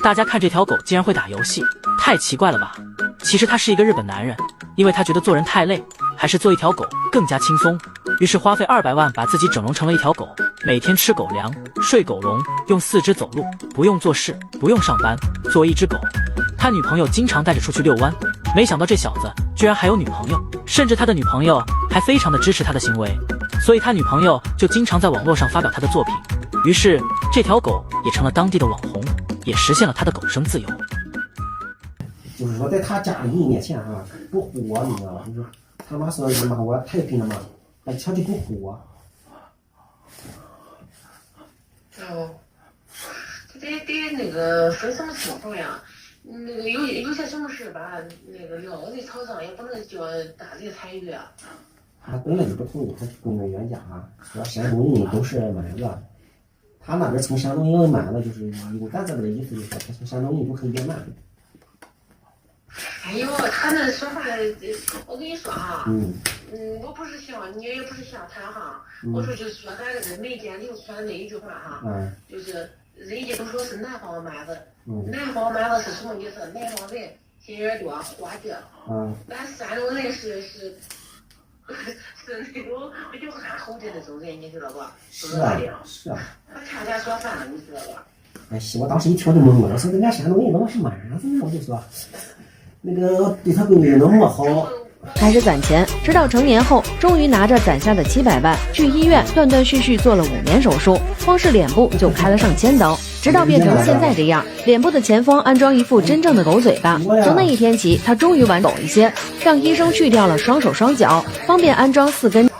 大家看这条狗竟然会打游戏，太奇怪了吧？其实他是一个日本男人，因为他觉得做人太累，还是做一条狗更加轻松，于是花费200万把自己整容成了一条狗，每天吃狗粮，睡狗笼，用4肢走路，不用做事，不用上班，做一只狗。他女朋友经常带着出去遛弯，没想到这小子居然还有女朋友，甚至他的女朋友还非常的支持他的行为，所以他女朋友就经常在网络上发表他的作品，于是这条狗也成了当地的网红，也实现了他的狗生自由。就是说在他家里面前啊不唬我，你知道吧？就是他妈说骂我太平了嘛，他就不唬我。哦，得那个分什么情况呀？那个有些什么事吧，那个撂在草上也不能叫大人参与啊。他本来就不同意，他跟那冤家啊，说山东人都是蛮子，他那边从山东人蛮子，就是有咱这边的意思，就是说他从山东人不可以野蛮。哎呦，他那说话，我跟你说哈，我不是像你，也不是像他哈，我说就是说咱这个民间流传那一句话哈，就是人家都说是南方蛮子，南方蛮子是什么意思？南方人心眼多，花倔，咱山东人是那种比较憨厚的那种人，你知道吧？是啊，是啊。他差点说反了，你知道吧？哎，我当时一听就懵了，我说人家山东人怎么是蛮子呢？我就说。那个对他闺女那么好，开始攒钱，直到成年后，终于拿着攒下的700万，去医院断断续续做了5年手术，光是脸部就开了上千刀，直到变成现在这样，脸部的前方安装一副真正的狗嘴巴。从那一天起，他终于玩懂一些，让医生去掉了双手双脚，方便安装4根。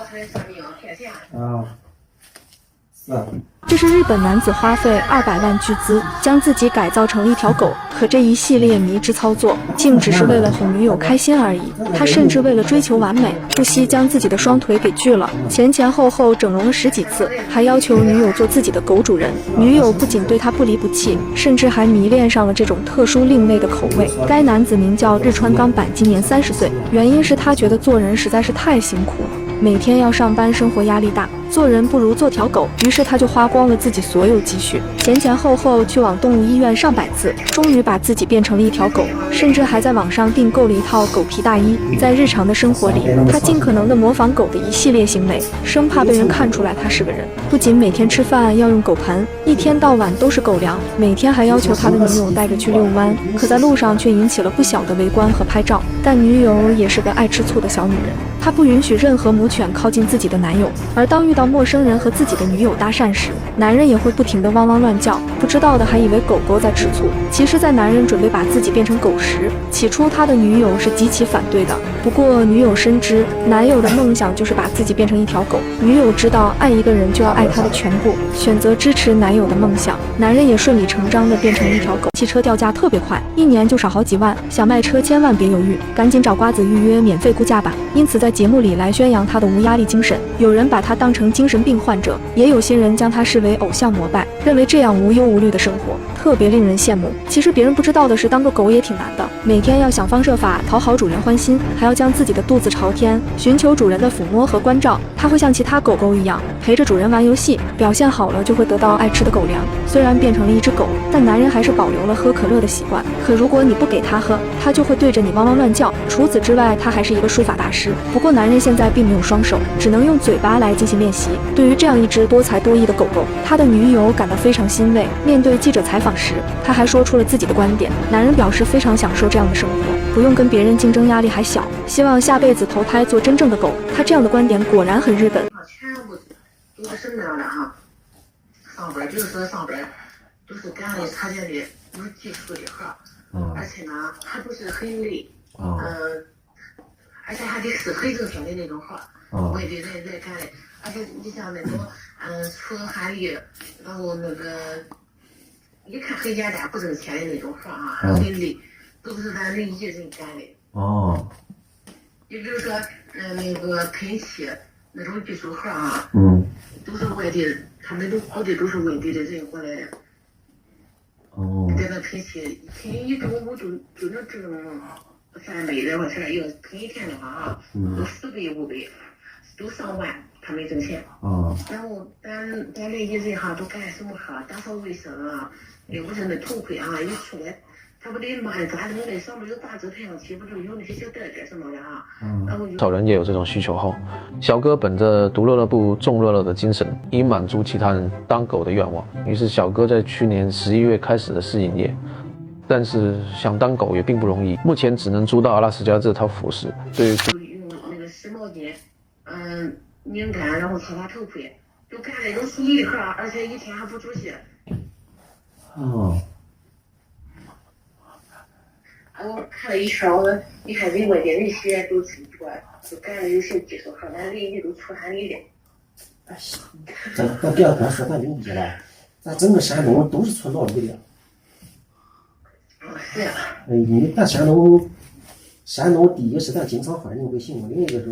这是日本男子花费200万巨资将自己改造成了一条狗，可这一系列迷之操作竟只是为了哄女友开心而已。他甚至为了追求完美，不惜将自己的双腿给锯了，前后整容了10几次，还要求女友做自己的狗主人。女友不仅对他不离不弃，甚至还迷恋上了这种特殊另类的口味。该男子名叫日川刚板，今年30岁，原因是他觉得做人实在是太辛苦了，每天要上班，生活压力大，做人不如做条狗，于是他就花光了自己所有积蓄，前后去往动物医院上百次，终于把自己变成了一条狗，甚至还在网上订购了一套狗皮大衣。在日常的生活里，他尽可能的模仿狗的一系列行为，生怕被人看出来他是个人。不仅每天吃饭要用狗盆，一天到晚都是狗粮，每天还要求他的女友带着去遛弯，可在路上却引起了不小的围观和拍照。但女友也是个爱吃醋的小女人，她不允许任何母犬靠近自己的男友，而当遇到陌生人和自己的女友搭讪时，男人也会不停地汪汪乱叫，不知道的还以为狗狗在吃醋。其实在男人准备把自己变成狗时，起初他的女友是极其反对的，不过女友深知男友的梦想就是把自己变成一条狗，女友知道爱一个人就要爱他的全部，选择支持男友的梦想，男人也顺理成章地变成了一条狗。汽车掉价特别快，1年就少好几万，想卖车千万别犹豫，赶紧找瓜子预约免费估价吧。因此在节目里来宣扬他的无压力精神，有人把他当成精神病患者，也有些人将他视为偶像膜拜，认为这样无忧无虑的生活特别令人羡慕。其实别人不知道的是，当个狗也挺难的，每天要想方设法讨好主人欢心，还要将自己的肚子朝天，寻求主人的抚摸和关照。他会像其他狗狗一样陪着主人玩游戏，表现好了就会得到爱吃的狗粮。虽然变成了一只狗，但男人还是保留了喝可乐的习惯，可如果你不给他喝，他就会对着你汪汪乱叫。除此之外，他还是一个书法大师，不过男人现在并没有双手，只能用嘴巴来进行练习。对于这样一只多才多艺的狗狗，他的女友感到非常欣慰。面对记者采访时，他还说出了自己的观点。男人表示非常享受这样的生活，不用跟别人竞争，压力还小，希望下辈子投胎做真正的狗。他这样的观点果然很日本。全部都是什么样的哈？上班就是说上班都是干的他家的有技术的活，而且呢还不是很累，而且还得是很正经的那种活，外地人在干的。而且你像那种出汗力，然后那个一看很简单不挣钱的那种活啊，很累，都是咱人一人干的。你比如说那个喷漆那种技术活啊，都是外地，他们都好的都是外地的人过来的。在那喷漆喷1中午就能挣300来块钱，要喷1天的话啊，都400、500，都上万，他没挣钱。然后咱那些人哈都干什么哈？打扫卫生啊，又不是那头盔啊，一出来。他不得满咋的？那上面有大遮太阳旗，不就有那些小袋袋什么的啊？然后少人也有这种需求后，小哥本着独乐乐不众乐乐的精神，以满足其他人当狗的愿望，于是小哥在去年11月开始了试营业。但是想当狗也并不容易，目前只能租到阿拉斯加这套服饰。对于用那个湿毛巾，拧干，然后擦头盔，就干那种洗衣活，而且一天还不出去。我看了一圈，你看人外边那些都挺多，就干了有些技术活，咱人家都出汗淋漓。咱不要光说咱牛逼了，咱整个山东都是出劳力的。是啊。你看山东第一是咱经常换人回形，另一个是。